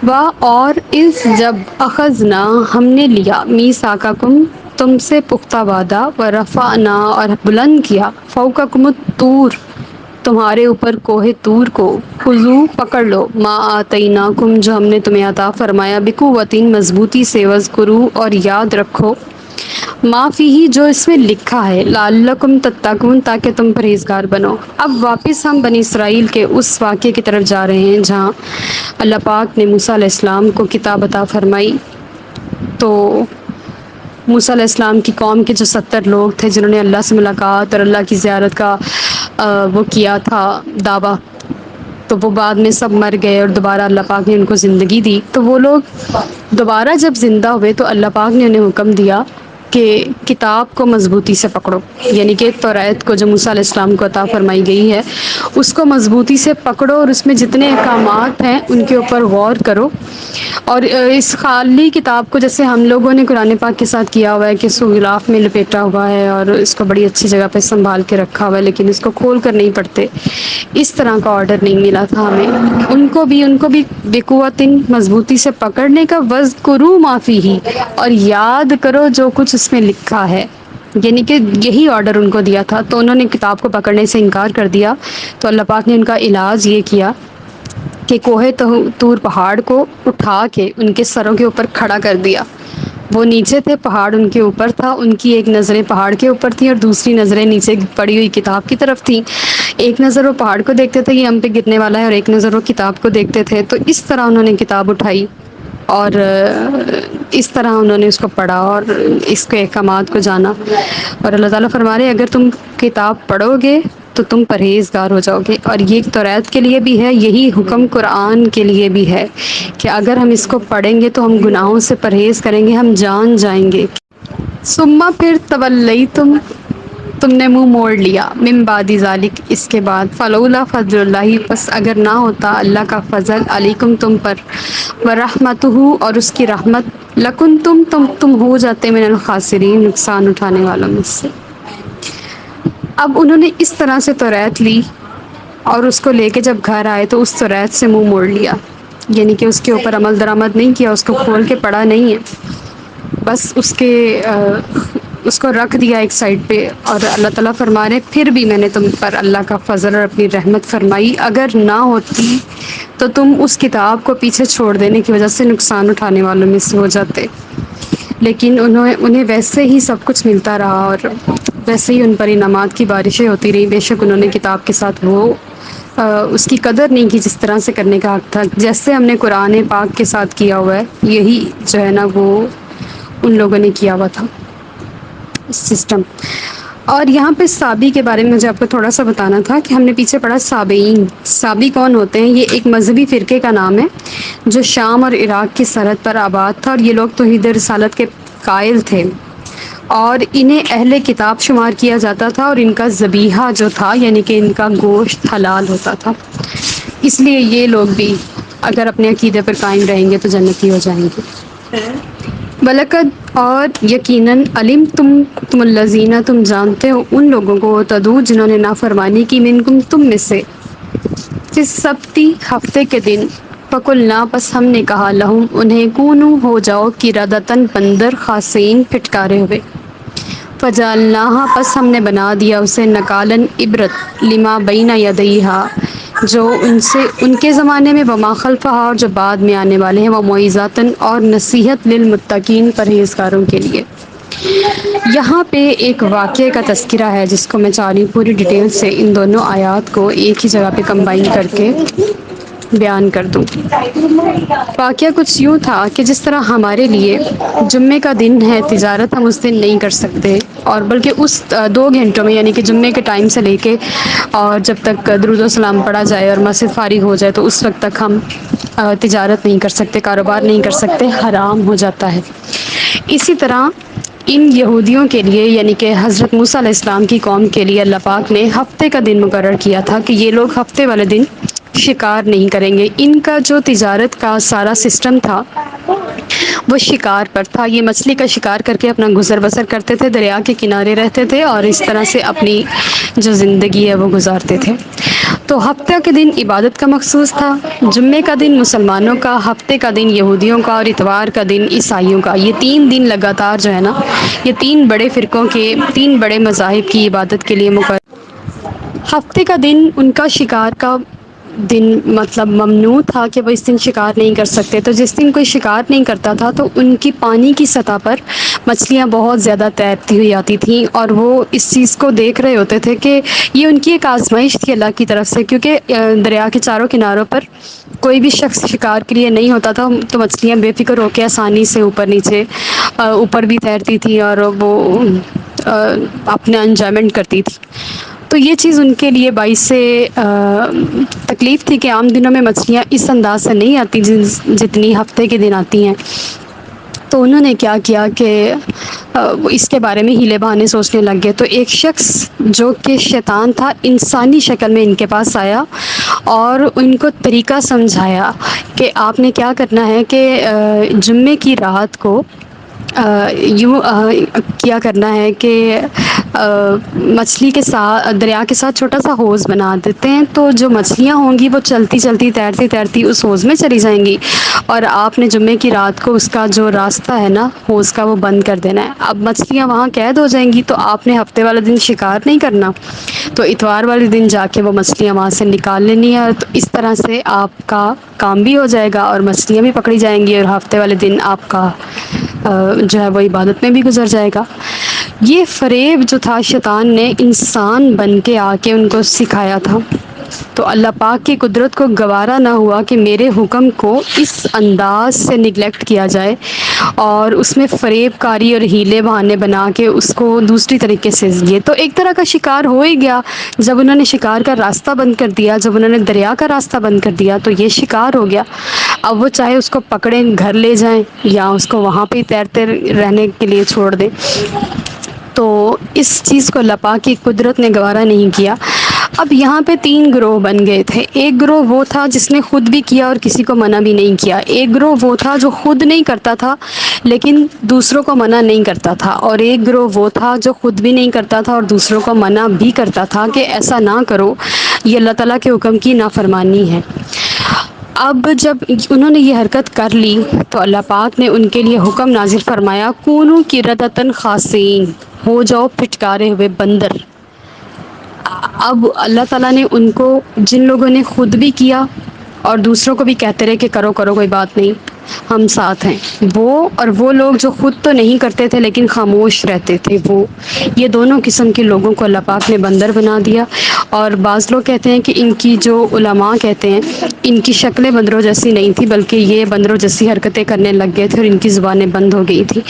اور اس جب اخذنا ہم نے لیا میثاقکم تم سے پختہ وعدہ و رفعنا اور بلند کیا فوقکم الطور تمہارے اوپر کوہ طور کو خذو پکڑ لو ما آتیناکم جو ہم نے تمہیں عطا فرمایا بقوتین مضبوطی سے وذکروا اور یاد رکھو ما فیہ جو اس میں لکھا ہے لعلکم تتقون تاکہ تم پرہیزگار بنو۔ اب واپس ہم بنی اسرائیل کے اس واقعے کی طرف جا رہے ہیں جہاں اللہ پاک نے موسیٰ علیہ السلام کو کتاب عطا فرمائی۔ تو موسیٰ علیہ السلام کی قوم کے جو 70 لوگ تھے جنہوں نے اللہ سے ملاقات اور اللہ کی زیارت کا وہ کیا تھا دعویٰ، تو وہ بعد میں سب مر گئے اور دوبارہ اللہ پاک نے ان کو زندگی دی۔ تو وہ لوگ دوبارہ جب زندہ ہوئے تو اللہ پاک نے انہیں حکم دیا کہ کتاب کو مضبوطی سے پکڑو، یعنی کہ توریت کو جو موسیٰ علیہ السلام کو عطا فرمائی گئی ہے اس کو مضبوطی سے پکڑو اور اس میں جتنے احکامات ہیں ان کے اوپر غور کرو۔ اور اس خالی کتاب کو جیسے ہم لوگوں نے قرآن پاک کے ساتھ کیا ہوا ہے کہ اس کو غلاف میں لپیٹا ہوا ہے اور اس کو بڑی اچھی جگہ پہ سنبھال کے رکھا ہوا ہے لیکن اس کو کھول کر نہیں پڑھتے، اس طرح کا آرڈر نہیں ملا تھا ہمیں۔ ان کو بھی بقوت مضبوطی سے پکڑنے کا، وذکروا ما فیہ اور یاد کرو جو کچھ اس میں لکھا ہے، یعنی کہ یہی آرڈر ان کو دیا تھا۔ تو انہوں نے کتاب کو پکڑنے سے انکار کر دیا، تو اللہ پاک نے ان کا علاج یہ کیا کہ کوہ طور پہاڑ کو اٹھا کے ان کے سروں کے اوپر کھڑا کر دیا۔ وہ نیچے تھے، پہاڑ ان کے اوپر تھا، ان کی ایک نظریں پہاڑ کے اوپر تھیں اور دوسری نظریں نیچے پڑی ہوئی کتاب کی طرف تھیں۔ ایک نظر وہ پہاڑ کو دیکھتے تھے یہ ہم پہ گرنے والا ہے، اور ایک نظر وہ کتاب کو دیکھتے تھے۔ تو اس طرح انہوں نے کتاب اٹھائی اور اس طرح انہوں نے اس کو پڑھا اور اس کے احکامات کو جانا۔ اور اللہ تعالیٰ فرما رہے اگر تم کتاب پڑھو گے تو تم پرہیزگار ہو جاؤ گے۔ اور یہ توریت کے لیے بھی ہے، یہی حکم قرآن کے لیے بھی ہے کہ اگر ہم اس کو پڑھیں گے تو ہم گناہوں سے پرہیز کریں گے، ہم جان جائیں گے۔ ثم پھر تم نے منہ موڑ لیا من بعد ذلک اس کے بعد، فلولا فضل اللہ پس اگر نہ ہوتا اللہ کا فضل علیکم تم پر، ورحمتہ اور اس کی رحمت، تم ہو جاتے من الخاسرین نقصان اٹھانے والوں میں سے۔ اب انہوں نے اس طرح سے توریت لی اور اس کو لے کے جب گھر آئے تو اس توریت سے منہ موڑ لیا، یعنی کہ اس کے اوپر عمل درآمد نہیں کیا، اس کو کھول کے پڑھا نہیں ہے، بس اس کو رکھ دیا ایک سائڈ پہ۔ اور اللہ تعالیٰ فرما رہے پھر بھی میں نے تم پر اللہ کا فضل اور اپنی رحمت فرمائی، اگر نہ ہوتی تو تم اس کتاب کو پیچھے چھوڑ دینے کی وجہ سے نقصان اٹھانے والوں میں سے ہو جاتے۔ لیکن انہیں ویسے ہی سب کچھ ملتا رہا اور ویسے ہی ان پر انعامات کی بارشیں ہوتی رہی، بے شک انہوں نے کتاب کے ساتھ وہ اس کی قدر نہیں کی جس طرح سے کرنے کا حق تھا، جیسے ہم نے قرآن پاک کے ساتھ کیا ہوا ہے یہی جو ہے نا وہ ان لوگوں نے کیا ہوا تھا سسٹم۔ اور یہاں پہ سابی کے بارے میں مجھے آپ کو تھوڑا سا بتانا تھا کہ ہم نے پیچھے پڑھا سابعین، سابی کون ہوتے ہیں؟ یہ ایک مذہبی فرقے کا نام ہے جو شام اور عراق کی سرحد پر آباد تھا، اور یہ لوگ توحید رسالت کے قائل تھے اور انہیں اہل کتاب شمار کیا جاتا تھا، اور ان کا ذبیحہ جو تھا یعنی کہ ان کا گوشت حلال ہوتا تھا، اس لیے یہ لوگ بھی اگر اپنے عقیدے پر قائم رہیں گے تو جنتی ہو جائیں گے۔ وَلَقَدْ اور یقیناً علم تم الذین تم جانتے ہو ان لوگوں کو تدعو جنہوں نے نافرمانی کی منکم تم میں سے، فی السبت ہفتے کے دن، فقلنا پس ہم نے کہا لہم انہیں کونو ہو جاؤ قردۃ بندر خاسئین پھٹکارے ہوئے، فجعلناہا پس ہم نے بنا دیا اسے نکالاً عبرت لما بین یدیہا جو ان کے زمانے میں، وما خلفہا اور جو بعد میں آنے والے ہیں، وموعظۃ اور نصیحت للمتقین پرہیزگاروں کے لیے۔ یہاں پہ ایک واقعے کا تذکرہ ہے جس کو میں چاہ رہی ہوں پوری ڈیٹیل سے ان دونوں آیات کو ایک ہی جگہ پہ کمبائن کر کے بیان کر دوں۔ واقعہ کچھ یوں تھا کہ جس طرح ہمارے لیے جمعے کا دن ہے، تجارت ہم اس دن نہیں کر سکتے، اور بلکہ اس 2 گھنٹوں میں یعنی کہ جمعے کے ٹائم سے لے کے اور جب تک درود و سلام پڑھا جائے اور مسجد فارغ ہو جائے تو اس وقت تک ہم تجارت نہیں کر سکتے، کاروبار نہیں کر سکتے، حرام ہو جاتا ہے۔ اسی طرح ان یہودیوں کے لیے یعنی کہ حضرت موسیٰ علیہ السلام کی قوم کے لیے اللہ پاک نے ہفتے کا دن مقرر کیا تھا کہ یہ لوگ ہفتے والے دن شکار نہیں کریں گے۔ ان کا جو تجارت کا سارا سسٹم تھا وہ شکار پر تھا، یہ مچھلی کا شکار کر کے اپنا گزر بسر کرتے تھے، دریا کے کنارے رہتے تھے اور اس طرح سے اپنی جو زندگی ہے وہ گزارتے تھے۔ تو ہفتہ کے دن عبادت کا مخصوص تھا، جمعے کا دن مسلمانوں کا، ہفتے کا دن یہودیوں کا اور اتوار کا دن عیسائیوں کا۔ یہ 3 دن لگاتار جو ہے نا، یہ 3 بڑے فرقوں کے 3 بڑے مذاہب کی عبادت کے لیے مقرر۔ ہفتے کا دن ان کا شکار کا دن مطلب ممنوع تھا کہ وہ اس دن شکار نہیں کر سکتے، تو جس دن کوئی شکار نہیں کرتا تھا تو ان کی پانی کی سطح پر مچھلیاں بہت زیادہ تیرتی ہوئی آتی تھیں، اور وہ اس چیز کو دیکھ رہے ہوتے تھے کہ یہ ان کی ایک آزمائش تھی اللہ کی طرف سے، کیونکہ دریا کے چاروں کناروں پر کوئی بھی شخص شکار کے لیے نہیں ہوتا تھا، تو مچھلیاں بے فکر ہو کے آسانی سے اوپر نیچے اوپر بھی تیرتی تھی اور وہ اپنا انجوائمنٹ کرتی تھی۔ تو یہ چیز ان کے لیے باعث تکلیف تھی کہ عام دنوں میں مچھلیاں اس انداز سے نہیں آتی جتنی ہفتے کے دن آتی ہیں۔ تو انہوں نے کیا کیا کہ وہ اس کے بارے میں ہیلے بہانے سوچنے لگ گئے۔ تو ایک شخص جو کہ شیطان تھا، انسانی شکل میں ان کے پاس آیا اور ان کو طریقہ سمجھایا کہ آپ نے کیا کرنا ہے کہ جمعے کی رات کو یوں کیا کرنا ہے کہ مچھلی کے ساتھ دریا کے ساتھ چھوٹا سا حوض بنا دیتے ہیں، تو جو مچھلیاں ہوں گی وہ چلتی چلتی تیرتی تیرتی اس حوض میں چلی جائیں گی، اور آپ نے جمعے کی رات کو اس کا جو راستہ ہے نا حوض کا وہ بند کر دینا ہے۔ اب مچھلیاں وہاں قید ہو جائیں گی تو آپ نے ہفتے والے دن شکار نہیں کرنا، تو اتوار والے دن جا کے وہ مچھلیاں وہاں سے نکال لینی ہے، تو اس طرح سے آپ کا کام بھی ہو جائے گا اور مچھلیاں بھی پکڑی جائیں گی، اور ہفتے والے دن آپ کا جو ہے وہ عبادت میں بھی گزر جائے گا۔ یہ فریب جو تھا شیطان نے انسان بن کے آ کے ان کو سکھایا تھا۔ تو اللہ پاک کی قدرت کو گوارا نہ ہوا کہ میرے حکم کو اس انداز سے نگلیکٹ کیا جائے اور اس میں فریب کاری اور ہیلے بہانے بنا کے اس کو دوسری طریقے سے یہ تو ایک طرح کا شکار ہو ہی گیا۔ جب انہوں نے شکار کا راستہ بند کر دیا، جب انہوں نے دریا کا راستہ بند کر دیا تو یہ شکار ہو گیا۔ اب وہ چاہے اس کو پکڑیں گھر لے جائیں یا اس کو وہاں پہ ہی تیرتے رہنے کے لیے چھوڑ دیں، تو اس چیز کو اللہ پاک کی قدرت نے گوارا نہیں کیا۔ اب یہاں پہ 3 گروہ بن گئے تھے۔ ایک گروہ وہ تھا جس نے خود بھی کیا اور کسی کو منع بھی نہیں کیا، ایک گروہ وہ تھا جو خود نہیں کرتا تھا لیکن دوسروں کو منع نہیں کرتا تھا، اور ایک گروہ وہ تھا جو خود بھی نہیں کرتا تھا اور دوسروں کو منع بھی کرتا تھا کہ ایسا نہ کرو، یہ اللہ تعالیٰ کے حکم کی نافرمانی ہے۔ اب جب انہوں نے یہ حرکت کر لی تو اللہ پاک نے ان کے لیے حکم نازل فرمایا، کونوا قردۃ خاسئین، ہو جاؤ پھٹکارے ہوئے بندر۔ اب اللہ تعالیٰ نے ان کو، جن لوگوں نے خود بھی کیا اور دوسروں کو بھی کہتے رہے کہ کرو کرو کوئی بات نہیں ہم ساتھ ہیں، وہ لوگ جو خود تو نہیں کرتے تھے لیکن خاموش رہتے تھے، وہ یہ دونوں قسم کے لوگوں کو اللہ پاک نے بندر بنا دیا۔ اور بعض لوگ کہتے ہیں کہ ان کی جو علماء کہتے ہیں ان کی شکلیں بندروں جیسی نہیں تھی بلکہ یہ بندروں جیسی حرکتیں کرنے لگ گئے تھے اور ان کی زبانیں بند ہو گئی تھی،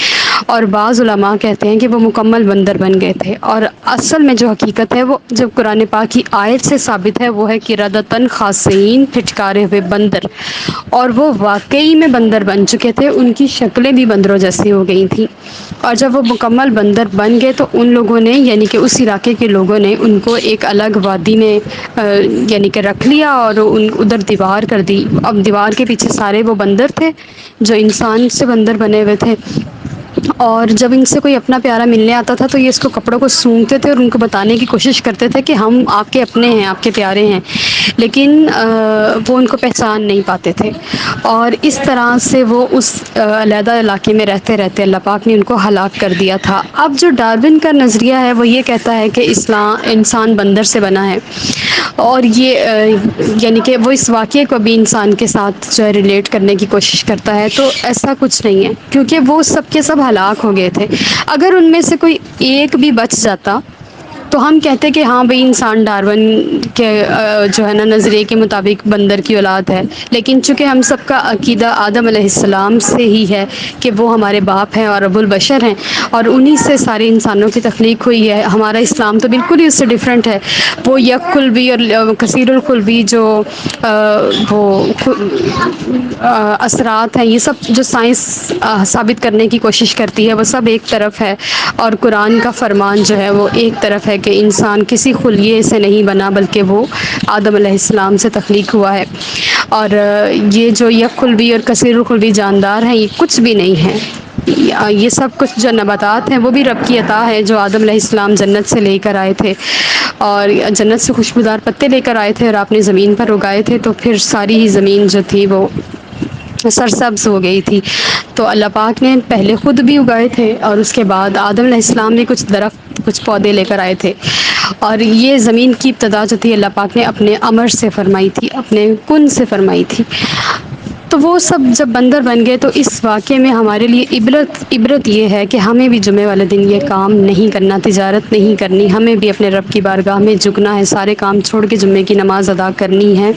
اور بعض علماء کہتے ہیں کہ وہ مکمل بندر بن گئے تھے۔ اور اصل میں جو حقیقت ہے وہ جب قرآن پاک کی آیت سے ثابت ہے وہ ہے قردۃ خاسئین، پھٹکارے ہوئے بندر، اور وہ واقعی میں بندر بن چکے تھے، ان کی شکلیں بھی بندروں جیسی ہو گئی تھیں۔ اور جب وہ مکمل بندر بن گئے تو ان لوگوں نے یعنی کہ اس علاقے کے لوگوں نے ان کو ایک الگ وادی میں یعنی کہ رکھ لیا اور ادھر دیوار کر دی۔ اب دیوار کے پیچھے سارے وہ بندر تھے جو انسان سے بندر بنے ہوئے تھے، اور جب ان سے کوئی اپنا پیارا ملنے آتا تھا تو یہ اس کو کپڑوں کو سونگھتے تھے اور ان کو بتانے کی کوشش کرتے تھے کہ ہم آپ کے اپنے ہیں، آپ کے پیارے ہیں، لیکن وہ ان کو پہچان نہیں پاتے تھے، اور اس طرح سے وہ اس علیحدہ علاقے میں رہتے رہتے اللہ پاک نے ان کو ہلاک کر دیا تھا۔ اب جو ڈارون کا نظریہ ہے وہ یہ کہتا ہے کہ انسان بندر سے بنا ہے، اور یہ یعنی کہ وہ اس واقعے کو بھی انسان کے ساتھ جو ہے ریلیٹ کرنے کی کوشش کرتا ہے، تو ایسا کچھ نہیں ہے کیونکہ وہ سب کے سب ہلاک ہو گئے تھے۔ اگر ان میں سے کوئی ایک بھی بچ جاتا تو ہم کہتے کہ ہاں بھئی انسان ڈارون کے جو ہے نا نظریے کے مطابق بندر کی اولاد ہے، لیکن چونکہ ہم سب کا عقیدہ آدم علیہ السلام سے ہی ہے کہ وہ ہمارے باپ ہیں اور ابو البشر ہیں، اور انہی سے سارے انسانوں کی تخلیق ہوئی ہے۔ ہمارا اسلام تو بالکل ہی اس سے ڈیفرنٹ ہے، وہ یک قلبی اور کثیر القلبی جو وہ اثرات ہیں، یہ سب جو سائنس ثابت کرنے کی کوشش کرتی ہے وہ سب ایک طرف ہے، اور قرآن کا فرمان جو ہے وہ ایک طرف ہے ہے کہ انسان کسی خلیے سے نہیں بنا بلکہ وہ آدم علیہ السلام سے تخلیق ہوا ہے، اور یہ جو یک خلوی اور کثیر الخلوی جاندار ہیں یہ کچھ بھی نہیں ہے، یہ سب کچھ جو نباتات ہیں وہ بھی رب کی عطا ہے جو آدم علیہ السلام جنت سے لے کر آئے تھے، اور جنت سے خوشبودار پتے لے کر آئے تھے اور آپ نے زمین پر اگائے تھے، تو پھر ساری ہی زمین جو تھی وہ سرسبز ہو گئی تھی۔ تو اللہ پاک نے پہلے خود بھی اگائے تھے اور اس کے بعد آدم علیہ السلام نے کچھ درخت کچھ پودے لے کر آئے تھے، اور یہ زمین کی ابتدا جو تھی اللہ پاک نے اپنے امر سے فرمائی تھی، اپنے کن سے فرمائی تھی۔ تو وہ سب جب بندر بن گئے تو اس واقعے میں ہمارے لیے عبرت یہ ہے کہ ہمیں بھی جمعے والے دن یہ کام نہیں کرنا، تجارت نہیں کرنی، ہمیں بھی اپنے رب کی بارگاہ میں جھکنا ہے، سارے کام چھوڑ کے جمعے کی نماز ادا کرنی ہے،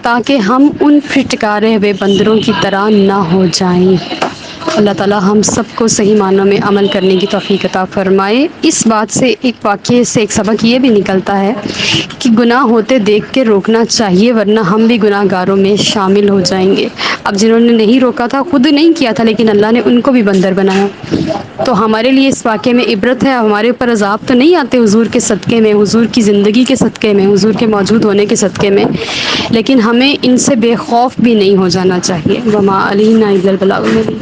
تاکہ ہم ان پھٹکارے ہوئے بندروں کی طرح نہ ہو جائیں۔ اللہ تعالی ہم سب کو صحیح معنوں میں عمل کرنے کی توفیق عطا فرمائے۔ اس بات سے ایک واقعے سے ایک سبق یہ بھی نکلتا ہے کہ گناہ ہوتے دیکھ کے روکنا چاہیے، ورنہ ہم بھی گناہ گاروں میں شامل ہو جائیں گے۔ اب جنہوں نے نہیں روکا تھا، خود نہیں کیا تھا، لیکن اللہ نے ان کو بھی بندر بنایا، تو ہمارے لیے اس واقعے میں عبرت ہے۔ ہمارے اوپر عذاب تو نہیں آتے حضور کے صدقے میں، حضور کی زندگی کے صدقے میں، حضور کے موجود ہونے کے صدقے میں، لیکن ہمیں ان سے بے خوف بھی نہیں ہو جانا چاہیے۔ وما علینا الا البلاغ المبین۔